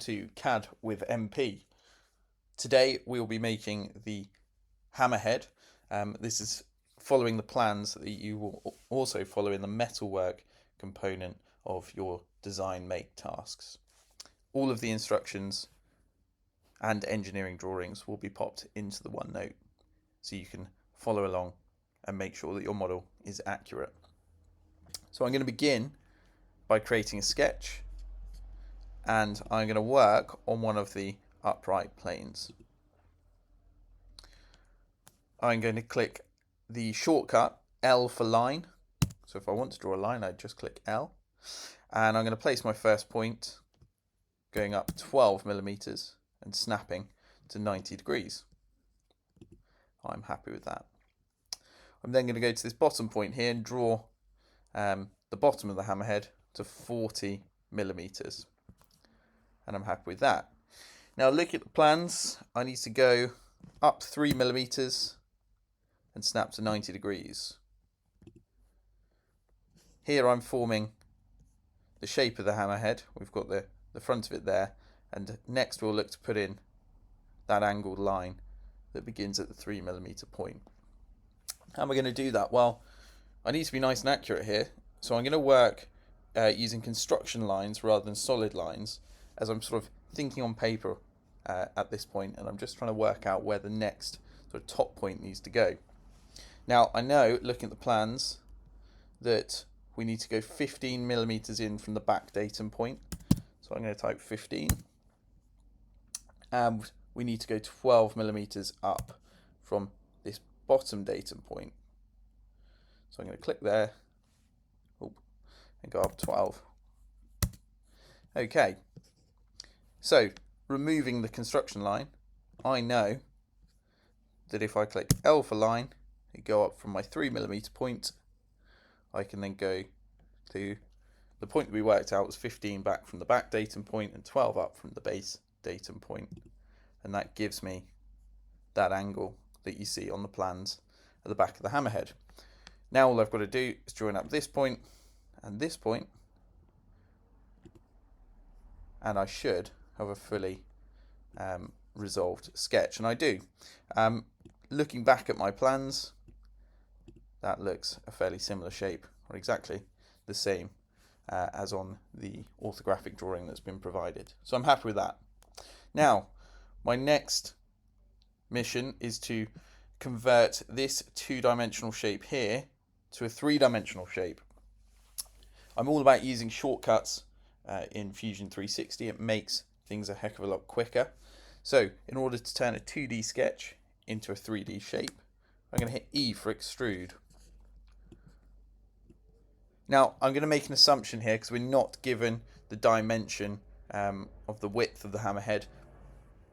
to CAD with MP. Today we will be making the hammerhead. This is following the plans that you will also follow in the metalwork component of your design make tasks. All of the instructions and engineering drawings will be popped into the OneNote so you can follow along and make sure that your model is accurate. So I'm going to begin by creating a sketch, and I'm going to work on one of the upright planes. I'm going to click the shortcut L for line. So if I want to draw a line, I just click L. And I'm going to place my first point going up 12 millimeters and snapping to 90 degrees. I'm happy with that. I'm then going to go to this bottom point here and draw the bottom of the hammerhead to 40 millimeters. And I'm happy with that. Now look at the plans. I need to go up 3 millimeters and snap to 90 degrees. Here I'm forming the shape of the hammerhead. We've got the front of it there, and next we'll look to put in that angled line that begins at the 3 millimeter point. How am I going to do that? Well, I need to be nice and accurate here, so I'm going to work using construction lines rather than solid lines, as I'm sort of thinking on paper at this point, and I'm just trying to work out where the next sort of top point needs to go. Now I know, looking at the plans, that we need to go 15 millimeters in from the back datum point, so I'm going to type 15, and we need to go 12 millimeters up from this bottom datum point. So I'm going to click there and go up 12. Okay, so removing the construction line, I know that if I click L for line and go up from my 3 millimeter point, I can then go to the point that we worked out was 15 back from the back datum point and 12 up from the base datum point, and that gives me that angle that you see on the plans at the back of the hammerhead. Now all I've got to do is join up this point and this point, and I should have a fully resolved sketch, and I do. Looking back at my plans, that looks a fairly similar shape, or exactly the same as on the orthographic drawing that's been provided. So I'm happy with that. Now, my next mission is to convert this two-dimensional shape here to a three-dimensional shape. I'm all about using shortcuts in Fusion 360. It makes things a heck of a lot quicker. So in order to turn a 2D sketch into a 3D shape, I'm going to hit E for extrude. Now I'm going to make an assumption here because we're not given the dimension of the width of the hammerhead,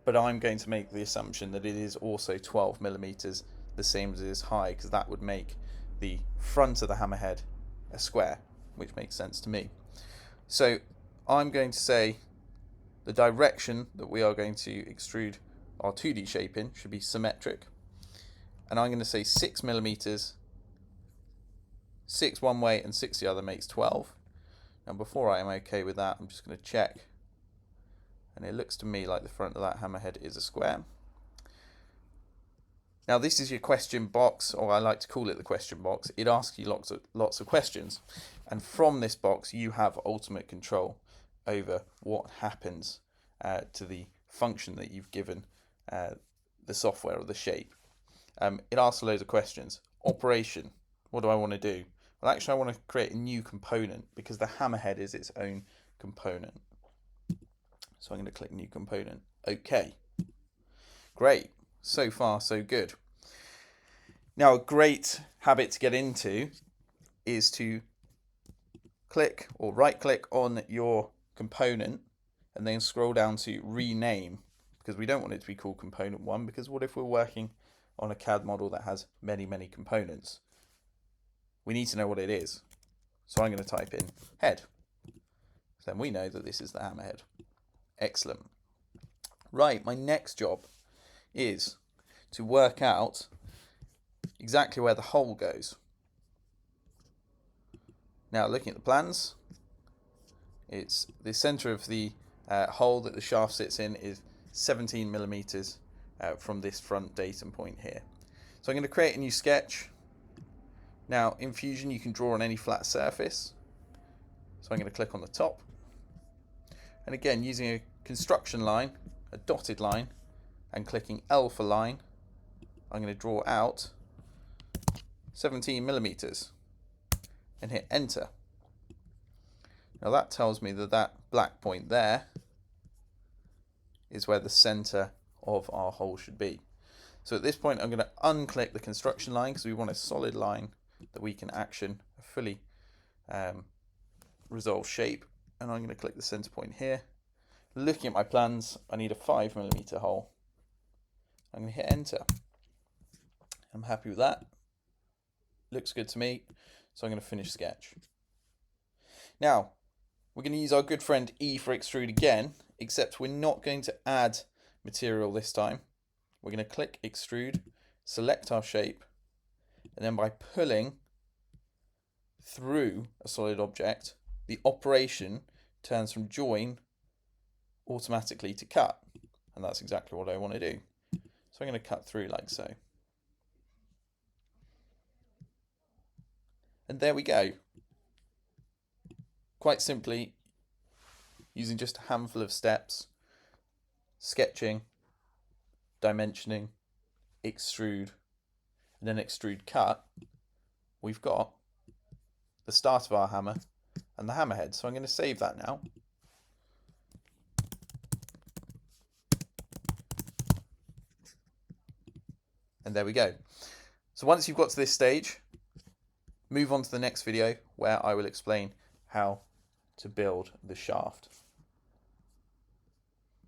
but I'm going to make the assumption that it is also 12 millimeters, the same as it is high, because that would make the front of the hammerhead a square, which makes sense to me. So I'm going to say the direction that we are going to extrude our 2D shape in should be symmetric, and I'm going to say 6 millimeters, 6 one way and 6 the other makes 12. Now before I am okay with that, I'm just going to check, and it looks to me like the front of that hammerhead is a square. Now this is your question box, or I like to call it the question box. It asks you lots of questions, and from this box you have ultimate control over what happens to the function that you've given the software or the shape. It asks loads of questions. Operation, what do I want to do? Well, actually I want to create a new component because the hammerhead is its own component. So I'm going to click new component. Okay, great. So far so good. Now a great habit to get into is to click or right click on your component and then scroll down to rename, because we don't want it to be called component 1, because what if we're working on a CAD model that has many components? We need to know what it is. So I'm going to type in head. Then we know that this is the hammerhead. Excellent. Right, my next job is to work out exactly where the hole goes. Now looking at the plans, it's the center of the hole that the shaft sits in is 17 millimeters from this front datum point here. So I'm going to create a new sketch. Now in Fusion you can draw on any flat surface. So I'm going to click on the top. And again, using a construction line, a dotted line, and clicking L for line, I'm going to draw out 17 millimeters and hit enter. Now that tells me that that black point there is where the center of our hole should be. So at this point I'm going to unclick the construction line because we want a solid line that we can action a fully resolved shape, and I'm going to click the center point here. Looking at my plans, I need a 5 millimeter hole. I'm going to hit enter. I'm happy with that. Looks good to me. So I'm going to finish sketch. Now, we're going to use our good friend E for extrude again, except we're not going to add material this time. We're going to click extrude, select our shape, and then by pulling through a solid object, the operation turns from join automatically to cut. And that's exactly what I want to do. So I'm going to cut through like so. And there we go. Quite simply, using just a handful of steps, sketching, dimensioning, extrude, and then extrude cut, we've got the start of our hammer and the hammerhead. So I'm going to save that now. And there we go. So once you've got to this stage, move on to the next video where I will explain how to build the shaft.